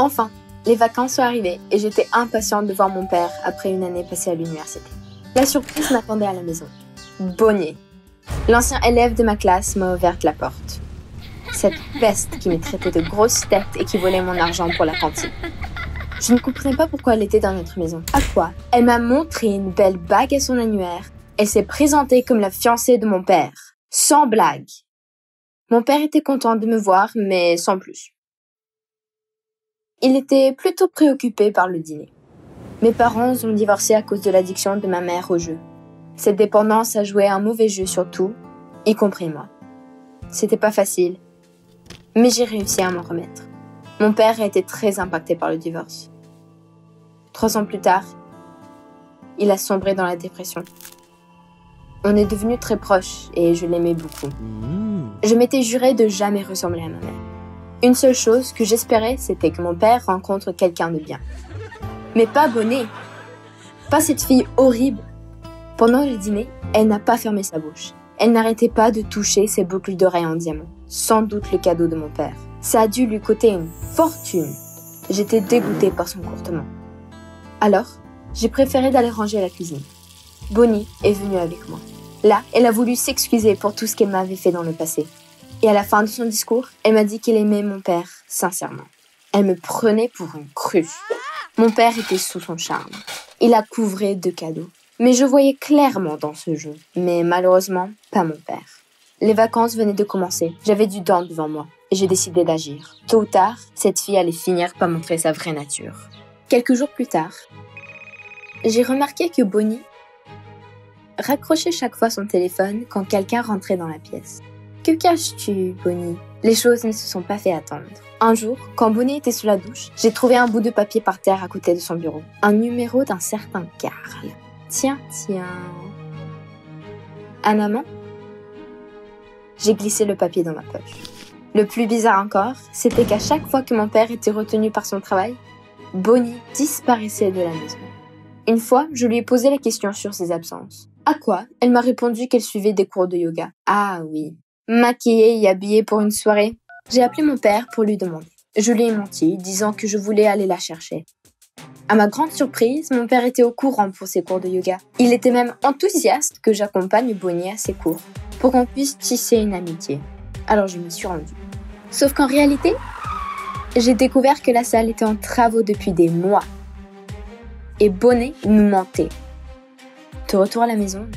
Enfin, les vacances sont arrivées et j'étais impatiente de voir mon père après une année passée à l'université. La surprise m'attendait à la maison. Bonnie, l'ancien élève de ma classe, m'a ouvert la porte. Cette peste qui me traitait de grosse tête et qui volait mon argent pour la cantine. Je ne comprenais pas pourquoi elle était dans notre maison. À quoi? Elle m'a montré une belle bague à son annuaire. Elle s'est présentée comme la fiancée de mon père. Sans blague. Mon père était content de me voir, mais sans plus. Il était plutôt préoccupé par le dîner. Mes parents ont divorcé à cause de l'addiction de ma mère au jeu. Cette dépendance a joué un mauvais jeu sur tout, y compris moi. C'était pas facile, mais j'ai réussi à m'en remettre. Mon père a été très impacté par le divorce. 3 ans plus tard, il a sombré dans la dépression. On est devenus très proches et je l'aimais beaucoup. Je m'étais juré de jamais ressembler à ma mère. Une seule chose que j'espérais, c'était que mon père rencontre quelqu'un de bien. Mais pas Bonnie. Pas cette fille horrible. Pendant le dîner, elle n'a pas fermé sa bouche. Elle n'arrêtait pas de toucher ses boucles d'oreilles en diamant. Sans doute le cadeau de mon père. Ça a dû lui coûter une fortune. J'étais dégoûtée par son comportement. Alors, j'ai préféré d'aller ranger la cuisine. Bonnie est venue avec moi. Là, elle a voulu s'excuser pour tout ce qu'elle m'avait fait dans le passé. Et à la fin de son discours, elle m'a dit qu'elle aimait mon père sincèrement. Elle me prenait pour une cruche. Mon père était sous son charme. Il a couvré de cadeaux. Mais je voyais clairement dans ce jeu. Mais malheureusement, pas mon père. Les vacances venaient de commencer. J'avais du temps devant moi. Et j'ai décidé d'agir. Tôt ou tard, cette fille allait finir par montrer sa vraie nature. Quelques jours plus tard, j'ai remarqué que Bonnie raccrochait chaque fois son téléphone quand quelqu'un rentrait dans la pièce. Que caches-tu, Bonnie? Les choses ne se sont pas fait attendre. Un jour, quand Bonnie était sous la douche, j'ai trouvé un bout de papier par terre à côté de son bureau. Un numéro d'un certain Karl. Tiens. Un amant? J'ai glissé le papier dans ma poche. Le plus bizarre encore, c'était qu'à chaque fois que mon père était retenu par son travail, Bonnie disparaissait de la maison. Une fois, je lui ai posé la question sur ses absences. À quoi? Elle m'a répondu qu'elle suivait des cours de yoga. Ah oui. Maquillée et habillée pour une soirée. J'ai appelé mon père pour lui demander. Je lui ai menti, disant que je voulais aller la chercher. À ma grande surprise, mon père était au courant pour ses cours de yoga. Il était même enthousiaste que j'accompagne Bonnie à ses cours, pour qu'on puisse tisser une amitié. Alors je me suis rendue. Sauf qu'en réalité, j'ai découvert que la salle était en travaux depuis des mois. Et Bonnie nous mentait. De retour à la maison,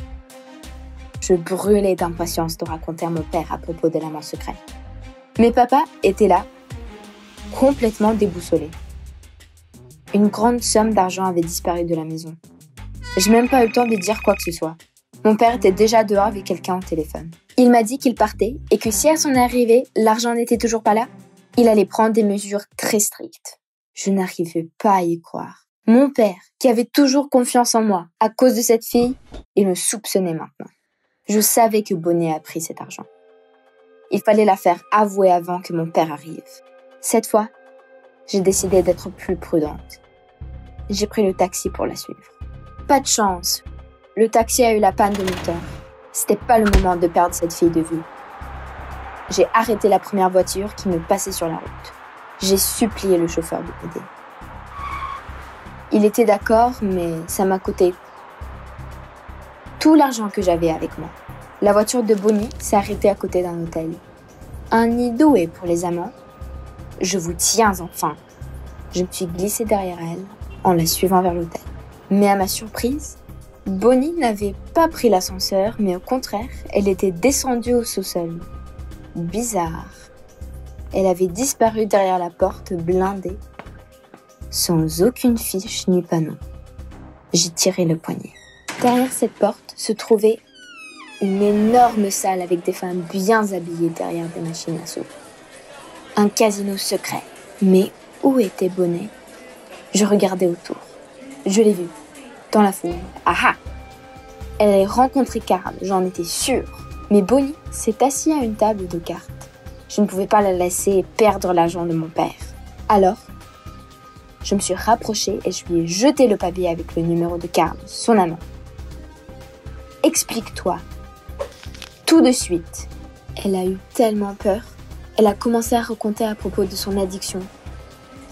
je brûlais d'impatience de raconter à mon père à propos de l'amant secret. Mais papa était là, complètement déboussolé. Une grande somme d'argent avait disparu de la maison. J'ai même pas eu le temps de dire quoi que ce soit. Mon père était déjà dehors avec quelqu'un au téléphone. Il m'a dit qu'il partait et que si à son arrivée, l'argent n'était toujours pas là, il allait prendre des mesures très strictes. Je n'arrivais pas à y croire. Mon père, qui avait toujours confiance en moi à cause de cette fille, il me soupçonnait maintenant. Je savais que Bonnie a pris cet argent. Il fallait la faire avouer avant que mon père arrive. Cette fois, j'ai décidé d'être plus prudente. J'ai pris le taxi pour la suivre. Pas de chance. Le taxi a eu la panne de moteur. C'était pas le moment de perdre cette fille de vue. J'ai arrêté la première voiture qui me passait sur la route. J'ai supplié le chauffeur de m'aider. Il était d'accord, mais ça m'a coûté tout l'argent que j'avais avec moi. La voiture de Bonnie s'est arrêtée à côté d'un hôtel. Un nid doué pour les amants. Je vous tiens enfin. Je me suis glissée derrière elle en la suivant vers l'hôtel. Mais à ma surprise, Bonnie n'avait pas pris l'ascenseur, mais au contraire, elle était descendue au sous-sol. Bizarre. Elle avait disparu derrière la porte blindée, sans aucune fiche ni panneau. J'ai tiré le poignet. Derrière cette porte se trouvait une énorme salle avec des femmes bien habillées derrière des machines à sous. Un casino secret. Mais où était Bonnie? Je regardais autour. Je l'ai vue, dans la foule. Ah ah! Elle allait rencontrer Karl, j'en étais sûre. Mais Bonnie s'est assise à une table de cartes. Je ne pouvais pas la laisser perdre l'argent de mon père. Alors, je me suis rapprochée et je lui ai jeté le papier avec le numéro de Karl, son amant. Explique-toi. Tout de suite. Elle a eu tellement peur. Elle a commencé à raconter à propos de son addiction.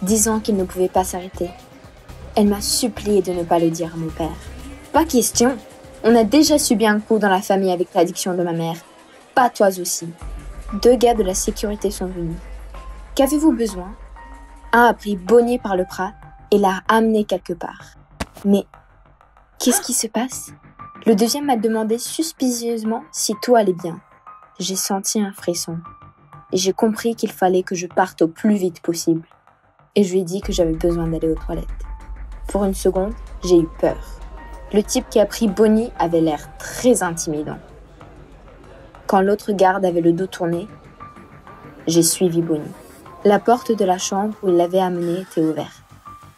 disant qu'il ne pouvait pas s'arrêter. Elle m'a supplié de ne pas le dire à mon père. Pas question. On a déjà subi un coup dans la famille avec l'addiction de ma mère. Pas toi aussi. 2 gars de la sécurité sont venus. Qu'avez-vous besoin? Un a pris Bonnie par le bras et l'a amené quelque part. Mais qu'est-ce qui se passe? Le deuxième m'a demandé suspicieusement si tout allait bien. J'ai senti un frisson et j'ai compris qu'il fallait que je parte au plus vite possible. Et je lui ai dit que j'avais besoin d'aller aux toilettes. Pour une seconde, j'ai eu peur. Le type qui a pris Bonnie avait l'air très intimidant. Quand l'autre garde avait le dos tourné, j'ai suivi Bonnie. La porte de la chambre où il l'avait amenée était ouverte.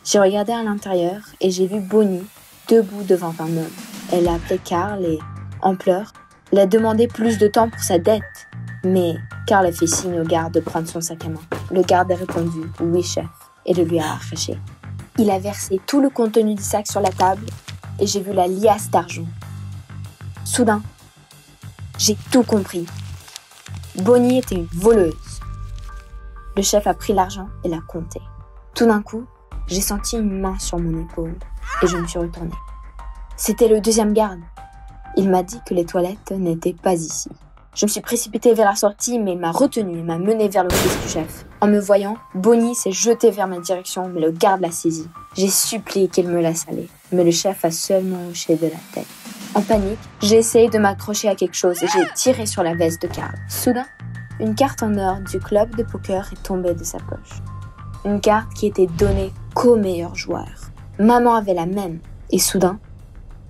J'ai regardé à l'intérieur et j'ai vu Bonnie debout devant un homme. Elle a appelé Carl et, en pleurs, elle a demandé plus de temps pour sa dette. Mais Carl a fait signe au garde de prendre son sac à main. Le garde a répondu « Oui, chef » et le lui a arraché. Il a versé tout le contenu du sac sur la table et j'ai vu la liasse d'argent. Soudain, j'ai tout compris. Bonnie était une voleuse. Le chef a pris l'argent et l'a compté. Tout d'un coup, j'ai senti une main sur mon épaule et je me suis retournée. C'était le deuxième garde. Il m'a dit que les toilettes n'étaient pas ici. Je me suis précipitée vers la sortie, mais il m'a retenue et m'a menée vers l'office du chef. En me voyant, Bonnie s'est jetée vers ma direction, mais le garde l'a saisie. J'ai supplié qu'il me laisse aller, mais le chef a seulement hoché de la tête. En panique, j'ai essayé de m'accrocher à quelque chose et j'ai tiré sur la veste de Carl. Soudain, une carte en or du club de poker est tombée de sa poche. Une carte qui était donnée qu'aux meilleurs joueurs. Maman avait la même. Et soudain,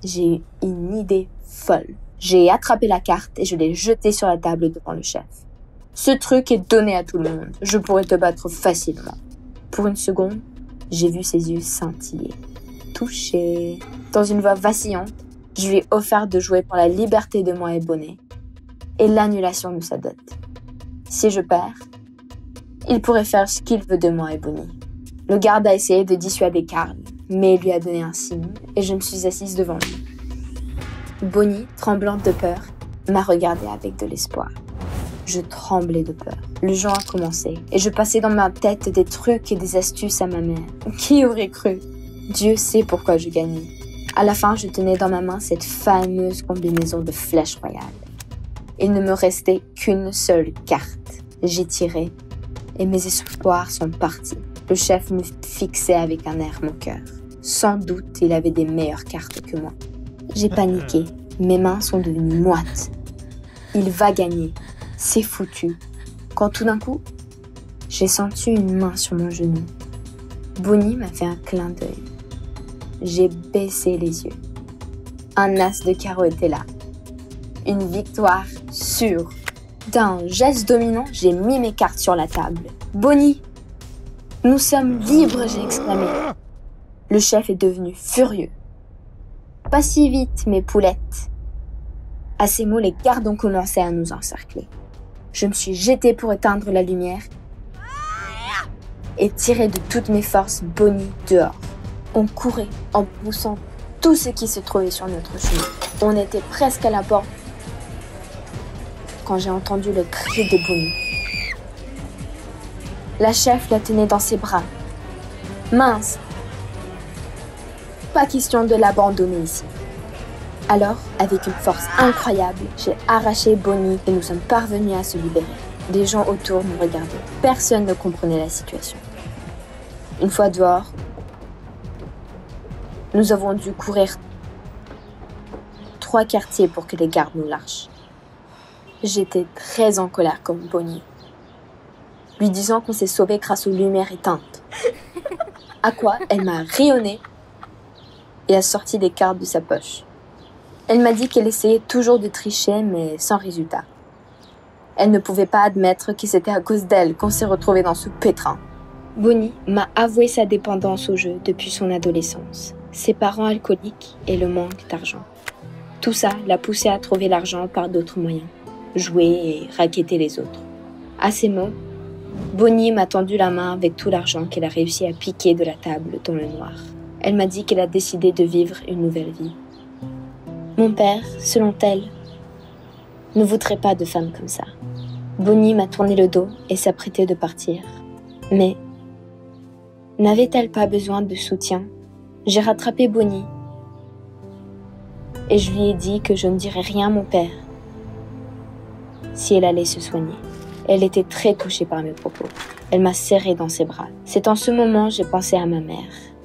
j'ai eu une idée folle. J'ai attrapé la carte et je l'ai jetée sur la table devant le chef. Ce truc est donné à tout le monde. Je pourrais te battre facilement. Pour une seconde, j'ai vu ses yeux scintiller. Touché. Dans une voix vacillante, je lui ai offert de jouer pour la liberté de moi et Bonnie et l'annulation de sa dette. Si je perds, il pourrait faire ce qu'il veut de moi et Bonnie. Le garde a essayé de dissuader Carl, mais il lui a donné un signe et je me suis assise devant lui. Bonnie, tremblante de peur, m'a regardée avec de l'espoir. Je tremblais de peur. Le jeu a commencé et je passais dans ma tête des trucs et des astuces à ma mère. Qui aurait cru? Dieu sait pourquoi je gagnais. À la fin, je tenais dans ma main cette fameuse combinaison de flèches royales. Il ne me restait qu'une seule carte. J'ai tiré et mes espoirs sont partis. Le chef me fixait avec un air moqueur. Sans doute, il avait des meilleures cartes que moi. J'ai paniqué. Mes mains sont devenues moites. Il va gagner. C'est foutu. Quand tout d'un coup, j'ai senti une main sur mon genou. Bonnie m'a fait un clin d'œil. J'ai baissé les yeux. Un as de carreau était là. Une victoire sûre. D'un geste dominant, j'ai mis mes cartes sur la table. Bonnie, nous sommes libres, j'ai exclamé. Le chef est devenu furieux. Pas si vite, mes poulettes. À ces mots, les gardes ont commencé à nous encercler. Je me suis jetée pour éteindre la lumière et tirer de toutes mes forces Bonnie dehors. On courait en poussant tout ce qui se trouvait sur notre chemin. On était presque à la porte quand j'ai entendu le cri de Bonnie. La chef la tenait dans ses bras. Mince! Pas question de l'abandonner ici. Alors, avec une force incroyable, j'ai arraché Bonnie et nous sommes parvenus à se libérer. Des gens autour nous regardaient. Personne ne comprenait la situation. Une fois dehors, nous avons dû courir 3 quartiers pour que les gardes nous lâchent. J'étais très en colère comme Bonnie, lui disant qu'on s'est sauvé grâce aux lumières éteintes. À quoi elle m'a rayonné et a sorti des cartes de sa poche. Elle m'a dit qu'elle essayait toujours de tricher, mais sans résultat. Elle ne pouvait pas admettre que c'était à cause d'elle qu'on s'est retrouvés dans ce pétrin. Bonnie m'a avoué sa dépendance au jeu depuis son adolescence, ses parents alcooliques et le manque d'argent. Tout ça l'a poussée à trouver l'argent par d'autres moyens, jouer et racketter les autres. À ces mots, Bonnie m'a tendu la main avec tout l'argent qu'elle a réussi à piquer de la table dans le noir. Elle m'a dit qu'elle a décidé de vivre une nouvelle vie. Mon père, selon elle, ne voudrait pas de femme comme ça. Bonnie m'a tourné le dos et s'apprêtait de partir. Mais N'avait-elle pas besoin de soutien? J'ai rattrapé Bonnie et je lui ai dit que je ne dirais rien à mon père si elle allait se soigner. Elle était très touchée par mes propos. Elle m'a serrée dans ses bras. C'est en ce moment que j'ai pensé à ma mère.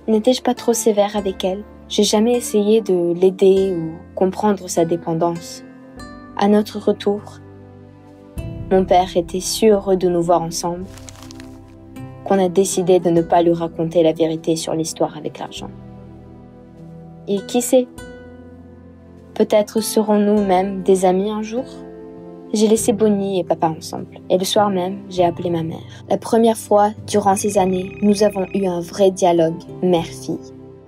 N'étais-je pas trop sévère avec elle? J'ai jamais essayé de l'aider ou comprendre sa dépendance. À notre retour, mon père était si heureux de nous voir ensemble qu'on a décidé de ne pas lui raconter la vérité sur l'histoire avec l'argent. Et qui sait? Peut-être serons-nous même des amis un jour? J'ai laissé Bonnie et papa ensemble. Et le soir même, j'ai appelé ma mère. La première fois, durant ces années, nous avons eu un vrai dialogue mère-fille.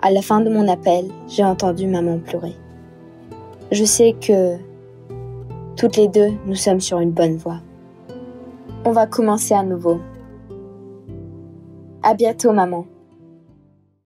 À la fin de mon appel, j'ai entendu maman pleurer. Je sais que toutes les deux, nous sommes sur une bonne voie. On va commencer à nouveau. À bientôt, maman.